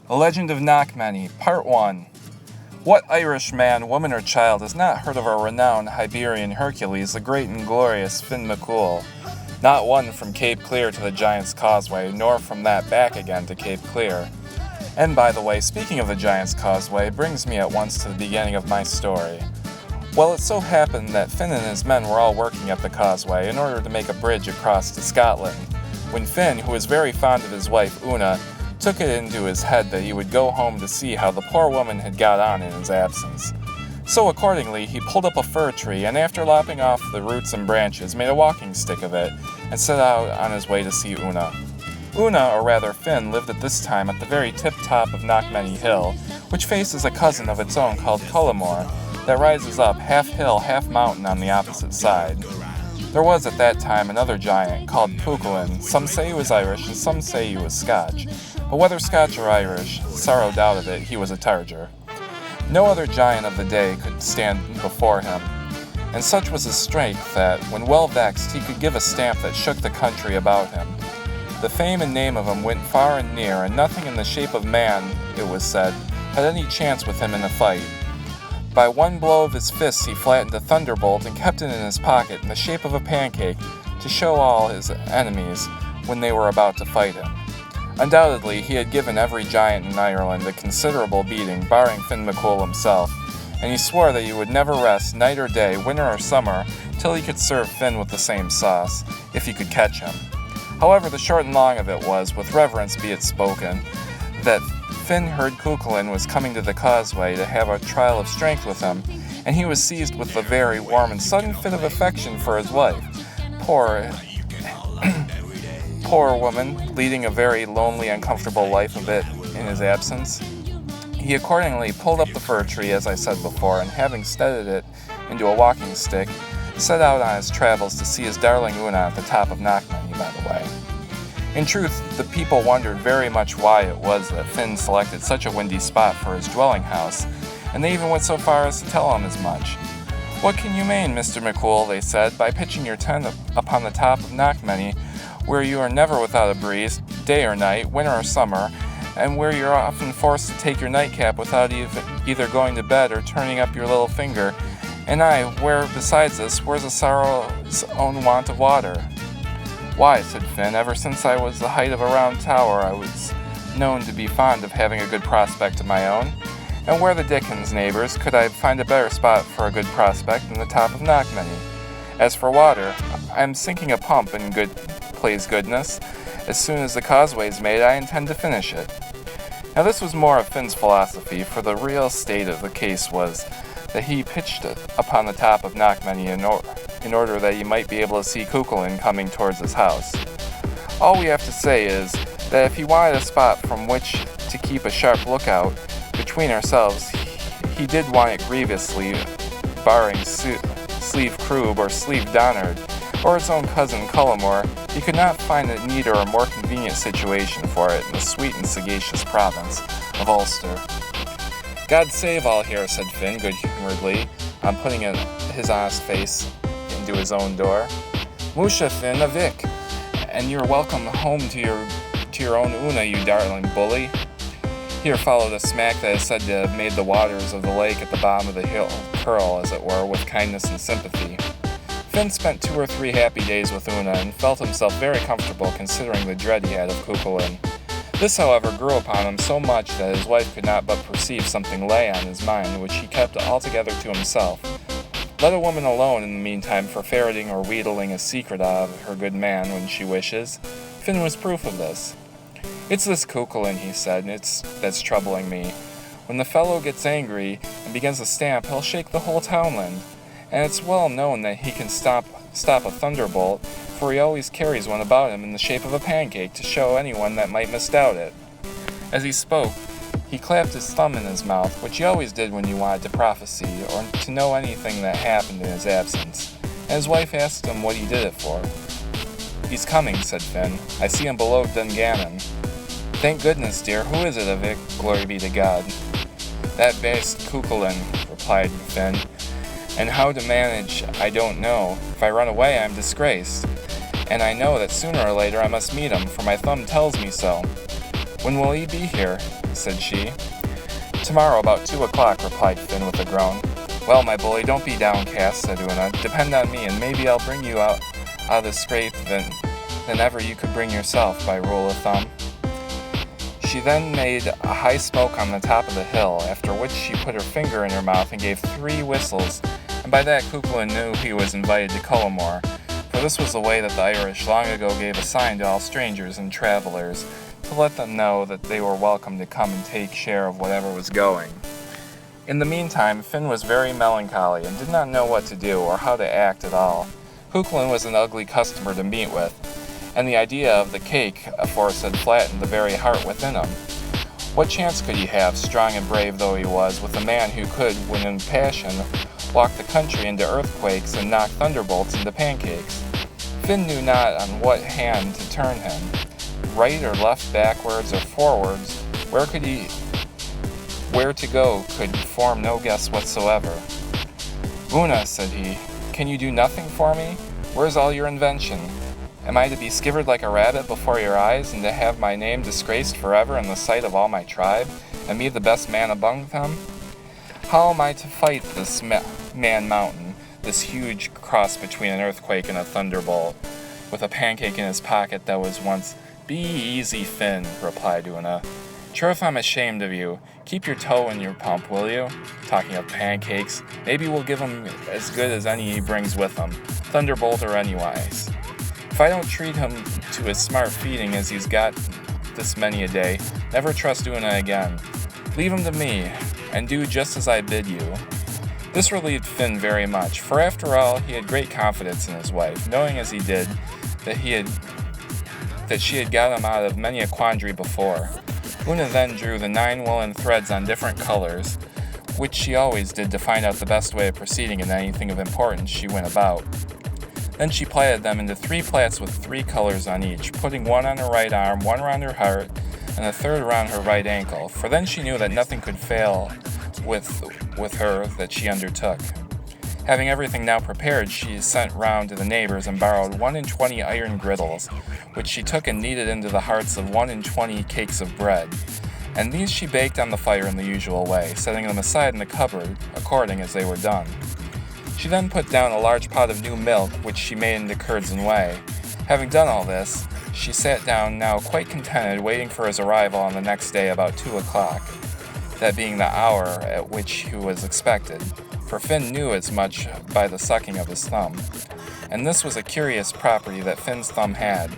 The Legend of Knockmany, Part 1. What Irish man, woman, or child has not heard of our renowned Iberian Hercules, the great and glorious Finn McCool? Not one from Cape Clear to the Giant's Causeway, nor from that back again to Cape Clear. And by the way, speaking of the Giant's Causeway, brings me at once to the beginning of my story. Well, it so happened that Finn and his men were all working at the causeway in order to make a bridge across to Scotland, when Finn, who was very fond of his wife Una, took it into his head that he would go home to see how the poor woman had got on in his absence. So accordingly, he pulled up a fir tree and after lopping off the roots and branches, made a walking stick of it and set out on his way to see Una. Una, or rather Finn, lived at this time at the very tip-top of Knockmany Hill, which faces a cousin of its own called Cullimore, that rises up half hill, half mountain on the opposite side. There was at that time another giant called Cuchulainn. Some say he was Irish and some say he was Scotch. But whether Scotch or Irish, sorrow doubt of it, he was a targer. No other giant of the day could stand before him, and such was his strength that, when well vexed, he could give a stamp that shook the country about him. The fame and name of him went far and near, and nothing in the shape of man, it was said, had any chance with him in a fight. By one blow of his fist he flattened a thunderbolt and kept it in his pocket in the shape of a pancake to show all his enemies when they were about to fight him. Undoubtedly, he had given every giant in Ireland a considerable beating, barring Finn McCool himself, and he swore that he would never rest, night or day, winter or summer, till he could serve Finn with the same sauce, if he could catch him. However, the short and long of it was, with reverence be it spoken, that Finn heard Cuchulainn was coming to the causeway to have a trial of strength with him, and he was seized with a very warm and sudden fit of affection for his wife. Poor woman, leading a very lonely, uncomfortable life of it in his absence. He accordingly pulled up the fir tree, as I said before, and having steadied it into a walking stick, set out on his travels to see his darling Una at the top of Knockmany, by the way. In truth, the people wondered very much why it was that Finn selected such a windy spot for his dwelling house, and they even went so far as to tell him as much. "What can you mean, Mr. McCool," they said, "by pitching your tent upon the top of Knockmany, where you are never without a breeze, day or night, winter or summer, and where you're often forced to take your nightcap without either going to bed or turning up your little finger, and where, besides this, where's a sorrow's own want of water?" "Why," said Finn, "ever since I was the height of a round tower, I was known to be fond of having a good prospect of my own, and where the dickens, neighbors, could I find a better spot for a good prospect than the top of Knockmany? As for water, I am sinking a pump in please goodness. As soon as the causeway's made, I intend to finish it." Now this was more of Finn's philosophy, for the real state of the case was that he pitched it upon the top of Knockmany in order that he might be able to see Cuchulainn coming towards his house. All we have to say is that if he wanted a spot from which to keep a sharp lookout, between ourselves, he did want it grievously, barring Sleeve Croob or Sleeve Donard, or his own cousin Cullimore. He could not find a neater or more convenient situation for it in the sweet and sagacious province of Ulster. "God save all here," said Finn good-humoredly, on putting his honest face into his own door. "Musha, Finn, a Vic, and you're welcome home to your own Una, you darling bully." Here followed a smack that is said to have made the waters of the lake at the bottom of the hill curl, as it were, with kindness and sympathy. Finn spent 2 or 3 happy days with Una and felt himself very comfortable considering the dread he had of Cuchulainn. This, however, grew upon him so much that his wife could not but perceive something lay on his mind which he kept altogether to himself. Let a woman alone in the meantime for ferreting or wheedling a secret out of her good man when she wishes. Finn was proof of this. "It's this Cuchulainn," he said, that's troubling me. When the fellow gets angry and begins to stamp, he'll shake the whole townland. And it's well known that he can stop a thunderbolt, for he always carries one about him in the shape of a pancake to show anyone that might misdoubt it." As he spoke, he clapped his thumb in his mouth, which he always did when he wanted to prophesy or to know anything that happened in his absence, and his wife asked him what he did it for. "He's coming," said Finn. "I see him below Dungannon." "Thank goodness, dear. Who is it, Avic? Glory be to God." "That baste Cuchulainn," replied Finn. "And how to manage, I don't know. If I run away, I'm disgraced. And I know that sooner or later I must meet him, for my thumb tells me so." When will he be here? Said she. Tomorrow about 2 o'clock, replied Finn with a groan. Well, my bully, don't be downcast, said Una. Depend on me, and maybe I'll bring you out of the scrape than ever you could bring yourself, by rule of thumb. She then made a high smoke on the top of the hill, after which she put her finger in her mouth and gave 3 whistles, and by that Cuchulainn knew he was invited to Cullimore, for this was the way that the Irish long ago gave a sign to all strangers and travelers, to let them know that they were welcome to come and take share of whatever was going. In the meantime, Finn was very melancholy and did not know what to do or how to act at all. Cuchulainn was an ugly customer to meet with, and the idea of the cake aforesaid flattened the very heart within him. What chance could he have, strong and brave though he was, with a man who could, when in passion, walk the country into earthquakes and knock thunderbolts into pancakes? Finn knew not on what hand to turn him, right or left, backwards or forwards. Where to go could form no guess whatsoever. Una, said he, can you do nothing for me? Where's all your invention? Am I to be skivered like a rabbit before your eyes, and to have my name disgraced forever in the sight of all my tribe, and me the best man among them? How am I to fight this man-mountain, this huge cross between an earthquake and a thunderbolt, with a pancake in his pocket that was once— Be easy, Finn, replied Una. Troth, I'm ashamed of you. Keep your toe in your pump, will you? Talking of pancakes, maybe we'll give him as good as any he brings with him, thunderbolt or anywise. If I don't treat him to his smart feeding as he's got this many a day, never trust Una again. Leave him to me, and do just as I bid you. This relieved Finn very much, for after all, he had great confidence in his wife, knowing as he did that she had got him out of many a quandary before. Una then drew the 9 woolen threads on different colors, which she always did to find out the best way of proceeding in anything of importance she went about. Then she plaited them into 3 plaits with 3 colors on each, putting one on her right arm, one around her heart, and a third around her right ankle, for then she knew that nothing could fail with her that she undertook. Having everything now prepared, she sent round to the neighbors and borrowed 1 in 20 iron griddles, which she took and kneaded into the hearts of 1 in 20 cakes of bread, and these she baked on the fire in the usual way, setting them aside in the cupboard according as they were done. She then put down a large pot of new milk, which she made into curds and whey. Having done all this, she sat down, now quite contented, waiting for his arrival on the next day about 2 o'clock, that being the hour at which he was expected, for Finn knew as much by the sucking of his thumb. And this was a curious property that Finn's thumb had.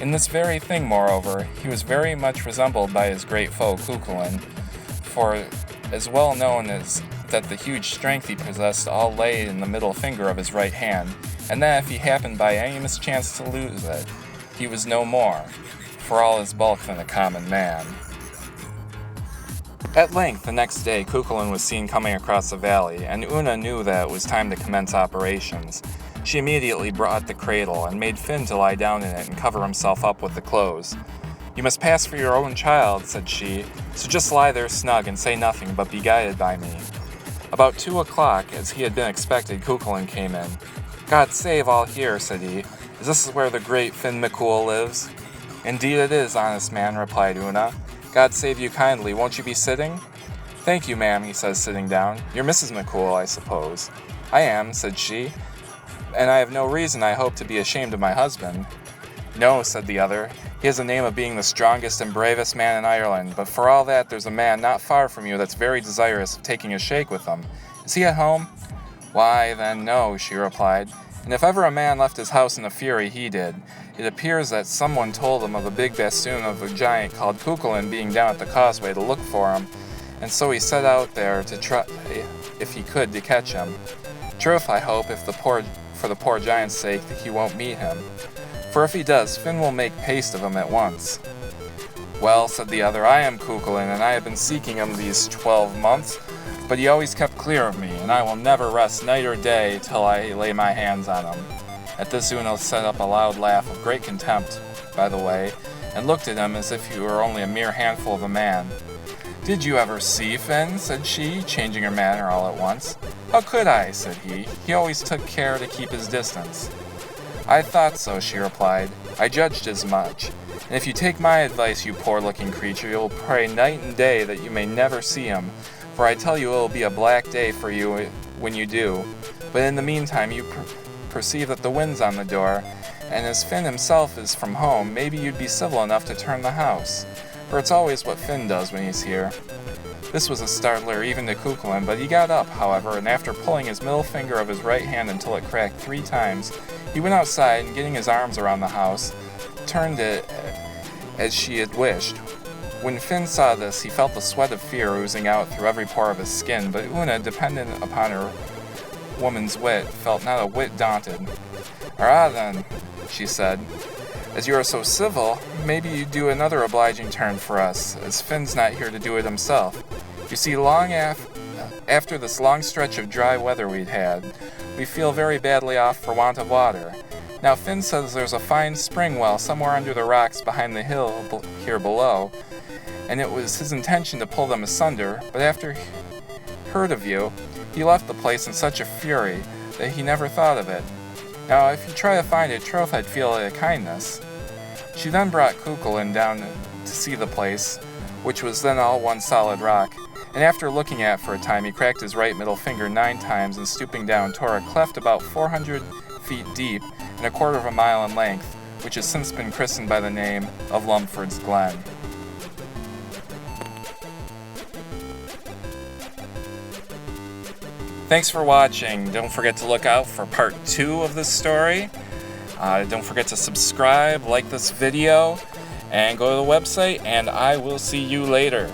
In this very thing, moreover, he was very much resembled by his great foe, Cuchulainn, for as well known as that the huge strength he possessed all lay in the middle finger of his right hand, and that if he happened by any mischance to lose it, he was no more, for all his bulk, than a common man. At length, the next day, Cuchulainn was seen coming across the valley, and Una knew that it was time to commence operations. She immediately brought the cradle, and made Finn to lie down in it and cover himself up with the clothes. You must pass for your own child, said she, so just lie there snug and say nothing, but be guided by me. About 2 o'clock, as he had been expected, Cuchulainn came in. God save all here, said he. Is this where the great Finn McCool lives? Indeed it is, honest man, replied Una. God save you kindly, won't you be sitting? Thank you, ma'am, he says, sitting down. You're Mrs. McCool, I suppose. I am, said she, and I have no reason, I hope, to be ashamed of my husband. No, said the other. He has the name of being the strongest and bravest man in Ireland, but for all that there's a man not far from you that's very desirous of taking a shake with him. Is he at home? Why, then, no, she replied, and if ever a man left his house in a fury, he did. It appears that someone told him of a big bassoon of a giant called Cuchulainn being down at the causeway to look for him, and so he set out there to try, if he could, to catch him. Troth, I hope, for the poor giant's sake, that he won't meet him. For if he does, Finn will make paste of him at once. Well, said the other, I am Cuchulainn, and I have been seeking him these 12 months, but he always kept clear of me, and I will never rest night or day till I lay my hands on him. At this Una set up a loud laugh of great contempt, by the way, and looked at him as if he were only a mere handful of a man. Did you ever see Finn? Said she, changing her manner all at once. How could I? Said he. He always took care to keep his distance. I thought so, she replied. I judged as much. And if you take my advice, you poor-looking creature, you'll pray night and day that you may never see him, for I tell you it will be a black day for you when you do. But in the meantime, you perceive that the wind's on the door, and as Finn himself is from home, maybe you'd be civil enough to turn the house, for it's always what Finn does when he's here." This was a startler even to Cuchulainn, but he got up, however, and after pulling his middle finger of his right hand until it cracked 3 times, he went outside and, getting his arms around the house, turned it as she had wished. When Finn saw this, he felt the sweat of fear oozing out through every pore of his skin, but Una, dependent upon her woman's wit, felt not a whit daunted. "Ah, then," she said, "as you are so civil, maybe you'd do another obliging turn for us, as Finn's not here to do it himself. You see, long after this long stretch of dry weather we'd had, we feel very badly off for want of water. Now, Finn says there's a fine spring well somewhere under the rocks behind the hill here below, and it was his intention to pull them asunder, but after he heard of you, he left the place in such a fury that he never thought of it. Now, if you try to find it, troth I'd feel it a kindness." She then brought Cuchulainn down to see the place, which was then all one solid rock, and after looking at it for a time, he cracked his right middle finger 9 times, and stooping down, tore a cleft about 400 feet deep and a quarter of a mile in length, which has since been christened by the name of Lumford's Glen. Thanks for watching. Don't forget to look out for part 2 of this story. Don't forget to subscribe, like this video, and go to the website, and I will see you later.